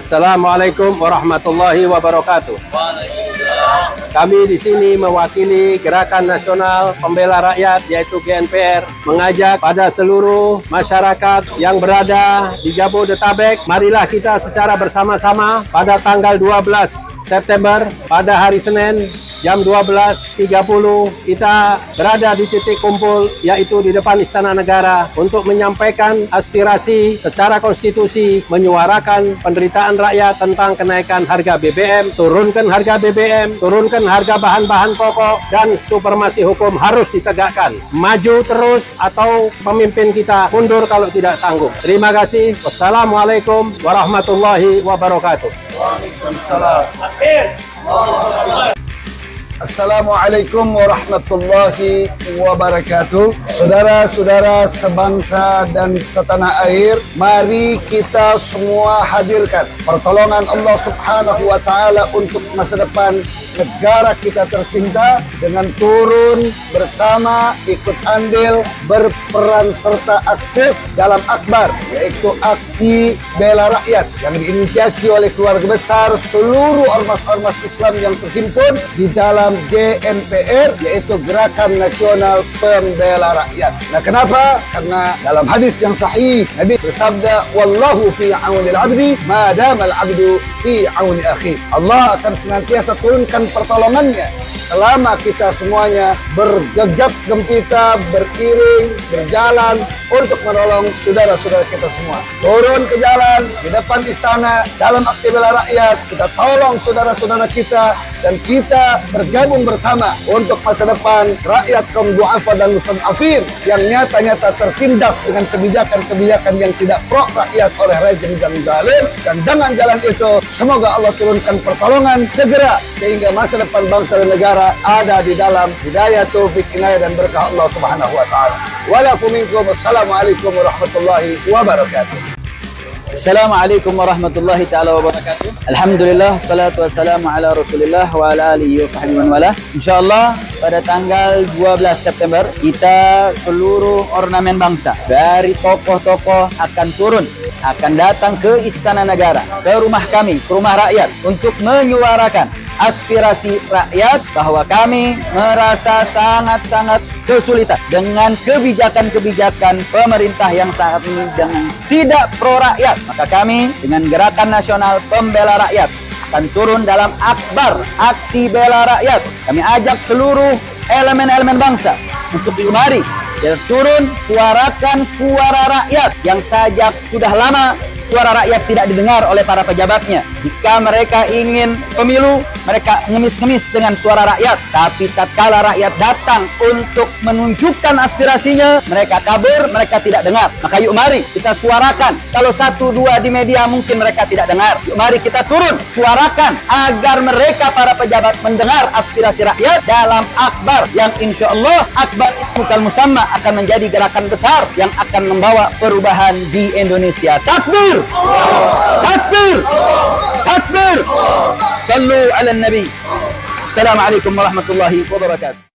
Assalamualaikum warahmatullahi wabarakatuh. Kami di sini mewakili Gerakan Nasional Pembela Rakyat yaitu GNPR mengajak pada seluruh masyarakat yang berada di Jabodetabek, marilah kita secara bersama-sama pada tanggal 12 September pada hari Senin jam 12.30 kita berada di titik kumpul yaitu di depan Istana Negara untuk menyampaikan aspirasi secara konstitusi, menyuarakan penderitaan rakyat tentang kenaikan harga BBM, turunkan harga BBM, turunkan harga bahan-bahan pokok, dan supremasi hukum harus ditegakkan. Maju terus atau pemimpin kita mundur kalau tidak sanggup. Terima kasih. Wassalamualaikum warahmatullahi wabarakatuh. Waalaikumsalam. Assalamualaikum warahmatullahi wabarakatuh. Saudara-saudara sebangsa dan setanah air, mari kita semua hadirkan pertolongan Allah Subhanahu wa Ta'ala untuk masa depan negara kita tercinta dengan turun bersama, ikut andil, berperan serta aktif dalam akbar, yaitu aksi bela rakyat yang diinisiasi oleh keluarga besar seluruh ormas-ormas Islam yang terhimpun di dalam GNPR, yaitu Gerakan Nasional Pembela Rakyat. Nah, kenapa? Karena dalam hadis yang sahih Nabi bersabda, "Wallahu fi aunil abdi ma damal abdu fi auni akhi." Allah akan senantiasa turunkan pertolongannya selama kita semuanya bergegap gempita, beriring, berjalan untuk menolong saudara-saudara kita semua. Turun ke jalan di depan istana dalam aksi bela rakyat, kita tolong saudara-saudara kita dan kita bergabung bersama untuk masa depan rakyat kaum du'afa dan mustad'afin yang nyata-nyata tertindas dengan kebijakan-kebijakan yang tidak pro rakyat oleh rejim yang zalim. Dan dengan jalan itu semoga Allah turunkan pertolongan segera sehingga masa depan bangsa dan negara ada di dalam hidayah, taufik, inayah dan berkah Allah Subhanahu wa Ta'ala. Walafu minkum. Assalamualaikum warahmatullahi wabarakatuh. Assalamualaikum warahmatullahi ta'ala wabarakatuh. Alhamdulillah, salatu wassalamu ala rasulillah wa ala alihi wa sahbihi man wala. InsyaAllah pada tanggal 12 September kita seluruh ornamen bangsa dari tokoh-tokoh akan turun, akan datang ke Istana Negara, ke rumah kami, ke rumah rakyat untuk menyuarakan aspirasi rakyat bahwa kami merasa sangat-sangat kesulitan dengan kebijakan-kebijakan pemerintah yang saat ini dengan tidak pro rakyat. Maka kami dengan Gerakan Nasional Pembela Rakyat akan turun dalam akbar aksi bela rakyat. Kami ajak seluruh elemen-elemen bangsa untuk mari kita turun suarakan suara rakyat yang sajak sudah lama suara rakyat tidak didengar oleh para pejabatnya. Jika mereka ingin pemilu, mereka ngemis-ngemis dengan suara rakyat. Tapi tatkala rakyat datang untuk menunjukkan aspirasinya, mereka kabur, mereka tidak dengar. Maka yuk mari kita suarakan. Kalau satu dua di media mungkin mereka tidak dengar. Yuk mari kita turun, suarakan agar mereka para pejabat mendengar aspirasi rakyat dalam akbar yang insya Allah akbar ismukal musamma akan menjadi gerakan besar yang akan membawa perubahan di Indonesia. Takbir! Takbir! Takbir! Sallu ala nabi. Assalamualaikum warahmatullahi wabarakatuh.